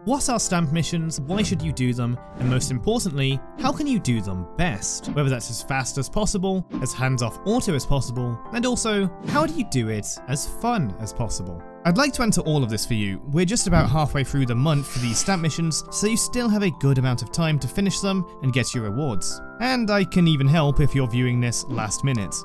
What are stamp missions, why should you do them, and most importantly, how can you do them best? Whether that's as fast as possible, as hands-off auto as possible, and also, how do you do it as fun as possible? I'd like to answer all of this for you. We're just about halfway through the month for these stamp missions, so you still have a good amount of time to finish them and get your rewards. And I can even help if you're viewing this last minute.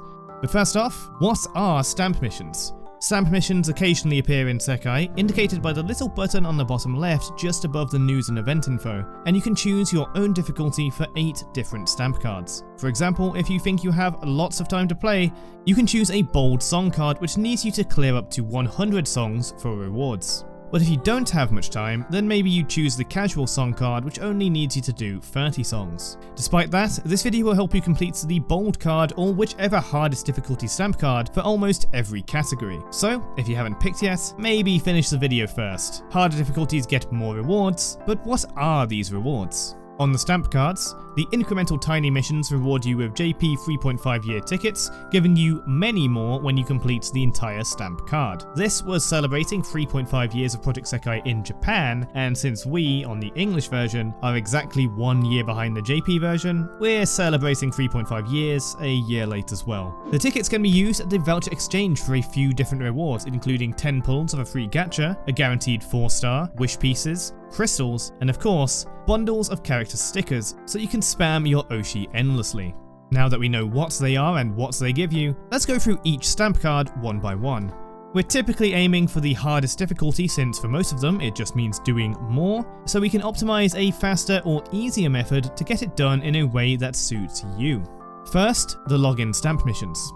But first off, what are stamp missions? Stamp missions occasionally appear in Sekai, indicated by the little button on the bottom left just above the news and event info, and you can choose your own difficulty for 8 different stamp cards. For example, if you think you have lots of time to play, you can choose a bold song card which needs you to clear up to 100 songs for rewards. But if you don't have much time, then maybe you choose the casual song card which only needs you to do 30 songs. Despite that, this video will help you complete the bold card or whichever hardest difficulty stamp card for almost every category. So, if you haven't picked yet, maybe finish the video first. Harder difficulties get more rewards, but what are these rewards? On the stamp cards, the incremental tiny missions reward you with JP 3.5 year tickets, giving you many more when you complete the entire stamp card. This was celebrating 3.5 years of Project Sekai in Japan, and since we, on the English version, are exactly 1 year behind the JP version, we're celebrating 3.5 years a year late as well. The tickets can be used at the voucher exchange for a few different rewards, including 10 pulls of a free gacha, a guaranteed 4-star, wish pieces, crystals, and of course, bundles of character stickers, so you can spam your Oshi endlessly. Now that we know what they are and what they give you, let's go through each stamp card one by one. We're typically aiming for the hardest difficulty since for most of them it just means doing more, so we can optimize a faster or easier method to get it done in a way that suits you. First, the login stamp missions.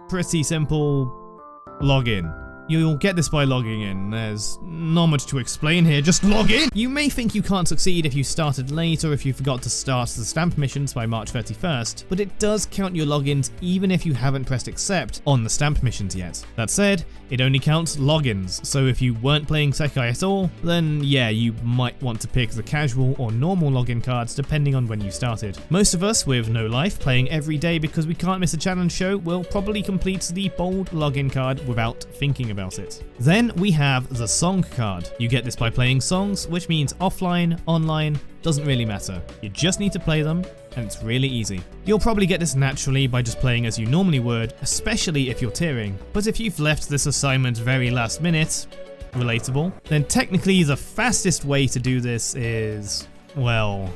Pretty simple, login. You'll get this by logging in, there's not much to explain here, just log in! You may think you can't succeed if you started late or if you forgot to start the stamp missions by March 31st, but it does count your logins even if you haven't pressed accept on the stamp missions yet. That said, it only counts logins, so if you weren't playing Sekai at all, then yeah, you might want to pick the casual or normal login cards depending on when you started. Most of us with no life playing every day because we can't miss a challenge show will probably complete the bold login card without thinking about it. Then we have the song card. You get this by playing songs, which means offline, online, doesn't really matter. You just need to play them, and it's really easy. You'll probably get this naturally by just playing as you normally would, especially if you're tiering. But if you've left this assignment very last minute, relatable, then technically the fastest way to do this is, well,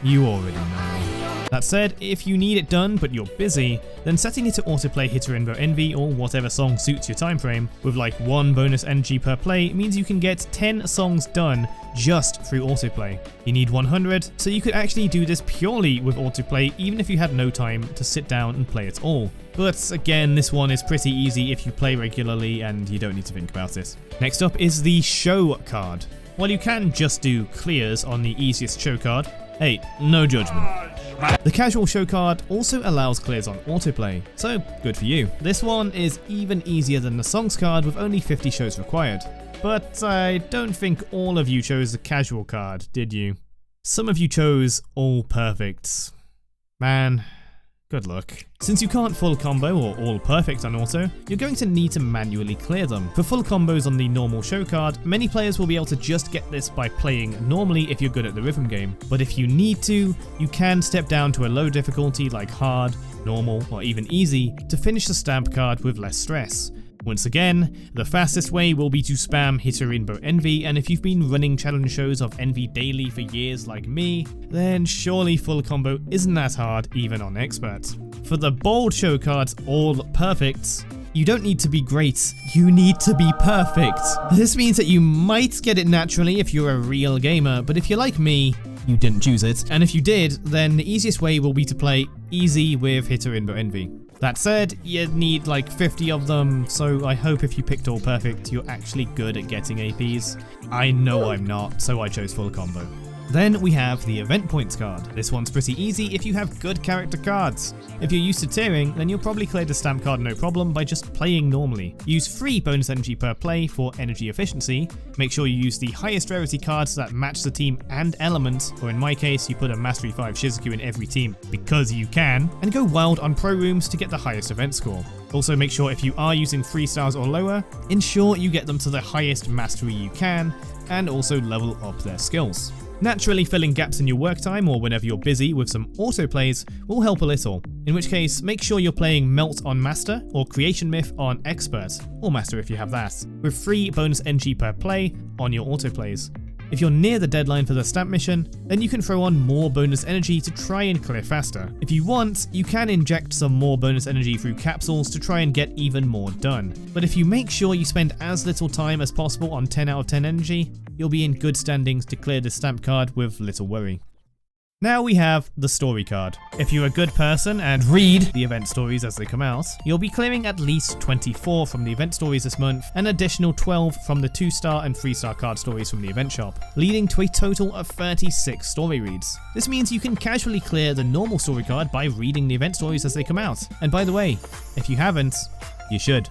you already know. That said, if you need it done but you're busy, then setting it to autoplay Hitorinbo Envy or whatever song suits your time frame, with like 1 bonus NG per play, means you can get 10 songs done just through autoplay. You need 100, so you could actually do this purely with autoplay even if you had no time to sit down and play it all. But again, this one is pretty easy if you play regularly and you don't need to think about it. Next up is the show card. While you can just do clears on the easiest show card, hey, no judgment. The casual show card also allows clears on autoplay, so good for you. This one is even easier than the songs card with only 50 shows required. But I don't think all of you chose the casual card, did you? Some of you chose all perfects. Man, good luck. Since you can't full combo or all perfect on auto, you're going to need to manually clear them. For full combos on the normal show card, many players will be able to just get this by playing normally if you're good at the rhythm game. But if you need to, you can step down to a low difficulty like hard, normal, or even easy to finish the stamp card with less stress. Once again, the fastest way will be to spam Hitorinbo Envy, and if you've been running challenge shows of Envy daily for years like me, then surely full combo isn't that hard even on expert. For the bold show cards, all perfects, you don't need to be great, you need to be perfect. This means that you might get it naturally if you're a real gamer, but if you're like me, you didn't choose it, and if you did, then the easiest way will be to play easy with Hitorinbo Envy. That said, you'd need like 50 of them, so I hope if you picked all perfect, you're actually good at getting APs. I know I'm not, so I chose full combo. Then we have the event points card. This one's pretty easy if you have good character cards. If you're used to tiering, then you'll probably clear the stamp card no problem by just playing normally. Use 3 bonus energy per play for energy efficiency. Make sure you use the highest rarity cards that match the team and element, or in my case, you put a Mastery 5 Shizuku in every team because you can, and go wild on pro rooms to get the highest event score. Also make sure if you are using 3 stars or lower, ensure you get them to the highest mastery you can. and also level up their skills. Naturally, filling gaps in your work time or whenever you're busy with some autoplays will help a little, in which case make sure you're playing Melt on Master or Creation Myth on Expert, or Master if you have that, with 3 bonus NG per play on your autoplays. If you're near the deadline for the stamp mission, then you can throw on more bonus energy to try and clear faster. If you want, you can inject some more bonus energy through capsules to try and get even more done. But if you make sure you spend as little time as possible on 10 out of 10 energy, you'll be in good standings to clear the stamp card with little worry. Now we have the story card. If you're a good person and read the event stories as they come out, you'll be clearing at least 24 from the event stories this month, and an additional 12 from the 2-star and 3-star card stories from the event shop, leading to a total of 36 story reads. This means you can casually clear the normal story card by reading the event stories as they come out. And by the way, if you haven't, you should.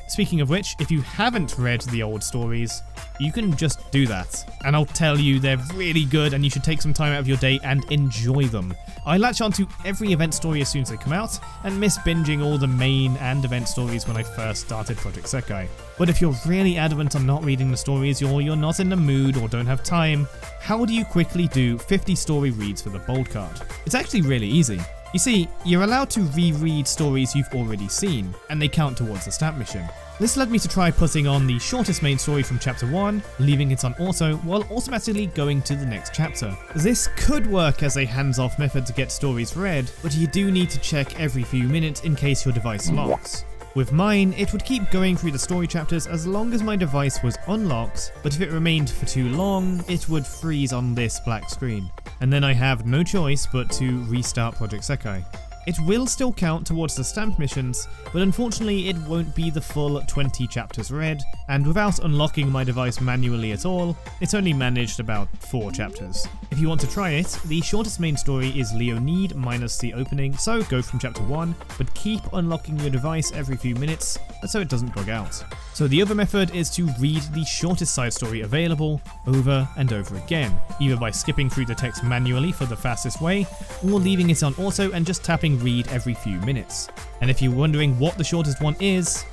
Speaking of which, if you haven't read the old stories, you can just do that. And I'll tell you, they're really good and you should take some time out of your day and enjoy them. I latch onto every event story as soon as they come out and miss binging all the main and event stories when I first started Project Sekai. But if you're really adamant on not reading the stories, or you're not in the mood or don't have time, how do you quickly do 50 story reads for the bold card? It's actually really easy. You see, you're allowed to reread stories you've already seen, and they count towards the stamp mission. This led me to try putting on the shortest main story from chapter 1, leaving it on auto while automatically going to the next chapter. This could work as a hands-off method to get stories read, but you do need to check every few minutes in case your device locks. With mine, it would keep going through the story chapters as long as my device was unlocked, but if it remained for too long, it would freeze on this black screen. And then I have no choice but to restart Project Sekai. It will still count towards the stamp missions, but unfortunately it won't be the full 20 chapters read, and without unlocking my device manually at all, it's only managed about 4 chapters. If you want to try it, the shortest main story is Leonid minus the opening, so go from chapter 1, but keep unlocking your device every few minutes so it doesn't bug out. So the other method is to read the shortest side story available over and over again, either by skipping through the text manually for the fastest way, or leaving it on auto and just tapping read every few minutes. And if you're wondering what the shortest one is,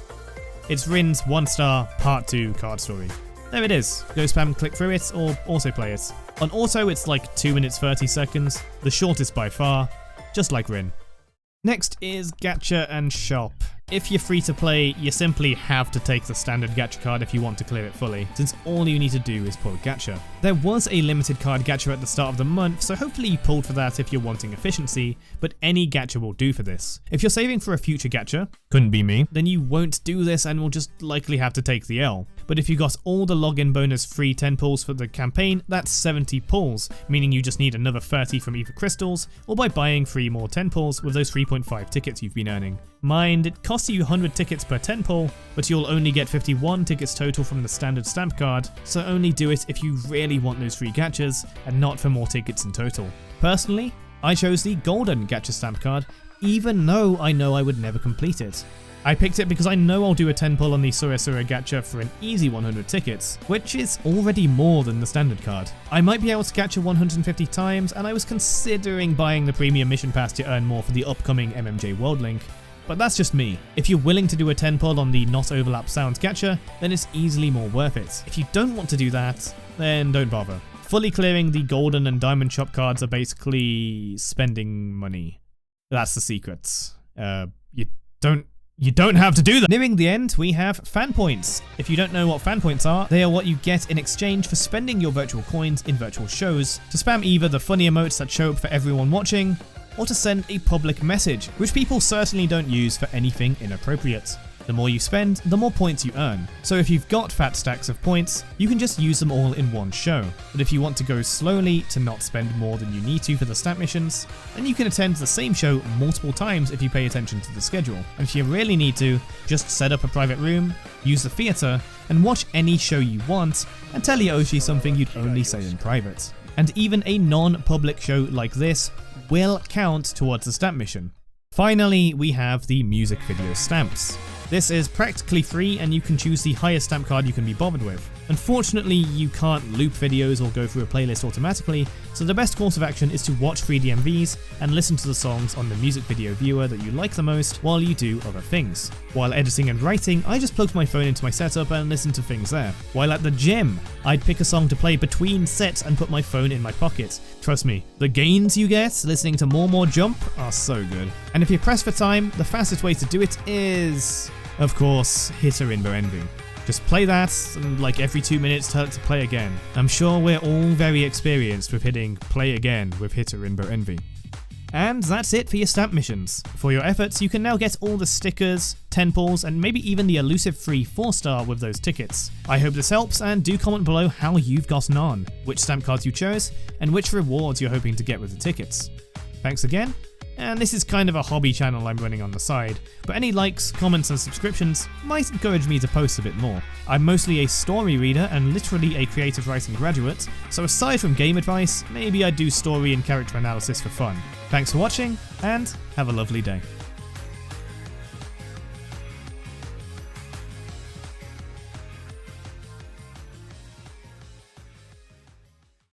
it's Rin's 1-star part 2 card story. There it is. Go spam click through it or autoplay it. On auto it's like 2 minutes 30 seconds, the shortest by far, just like Rin. Next is Gacha and Shop. If you're free to play, you simply have to take the standard Gacha card if you want to clear it fully, since all you need to do is pull Gacha. There was a limited card Gacha at the start of the month, so hopefully you pulled for that if you're wanting efficiency, but any Gacha will do for this. If you're saving for a future Gacha, couldn't be me, then you won't do this and will just likely have to take the L. But if you got all the login bonus free 10 pulls for the campaign, that's 70 pulls, meaning you just need another 30 from either crystals, or by buying 3 more 10 pulls with those 3.5 tickets you've been earning. Mind, it costs you 100 tickets per 10 pull, but you'll only get 51 tickets total from the standard stamp card, so only do it if you really want those free gachas, and not for more tickets in total. Personally, I chose the golden gacha stamp card, even though I know I would never complete it. I picked it because I know I'll do a 10 pull on the Sura gacha for an easy 100 tickets, which is already more than the standard card. I might be able to gacha 150 times, and I was considering buying the premium mission pass to earn more for the upcoming MMJ World Link, but that's just me. If you're willing to do a 10 pull on the not overlap sounds gacha, then it's easily more worth it. If you don't want to do that, then don't bother. Fully clearing the golden and diamond shop cards are basically spending money. That's the secret. You don't have to do that. Nearing the end, we have fan points. If you don't know what fan points are, they are what you get in exchange for spending your virtual coins in virtual shows to spam either the funny emotes that show up for everyone watching, or to send a public message, which people certainly don't use for anything inappropriate. The more you spend, the more points you earn. So if you've got fat stacks of points, you can just use them all in one show. But if you want to go slowly to not spend more than you need to for the stamp missions, then you can attend the same show multiple times if you pay attention to the schedule. And if you really need to, just set up a private room, use the theatre, and watch any show you want, and tell Yoshi something you'd only say in private. And even a non-public show like this will count towards the stamp mission. Finally, we have the music video stamps. This is practically free and you can choose the highest stamp card you can be bothered with. Unfortunately, you can't loop videos or go through a playlist automatically, so the best course of action is to watch 3D MVs and listen to the songs on the music video viewer that you like the most while you do other things. While editing and writing, I just plugged my phone into my setup and listened to things there. While at the gym, I'd pick a song to play between sets and put my phone in my pocket. Trust me, the gains you get listening to More Jump are so good. And if you're pressed for time, the fastest way to do it is, of course, Hitorinbo Envy. Just play that, and like every 2 minutes tell it to play again. I'm sure we're all very experienced with hitting play again with Hitorinbo Envy. And that's it for your stamp missions. For your efforts, you can now get all the stickers, 10 pulls, and maybe even the elusive free 4-star with those tickets. I hope this helps, and do comment below how you've gotten on, which stamp cards you chose, and which rewards you're hoping to get with the tickets. Thanks again. And this is kind of a hobby channel I'm running on the side, but any likes, comments and subscriptions might encourage me to post a bit more. I'm mostly a story reader and literally a creative writing graduate, so aside from game advice, maybe I'd do story and character analysis for fun. Thanks for watching, and have a lovely day.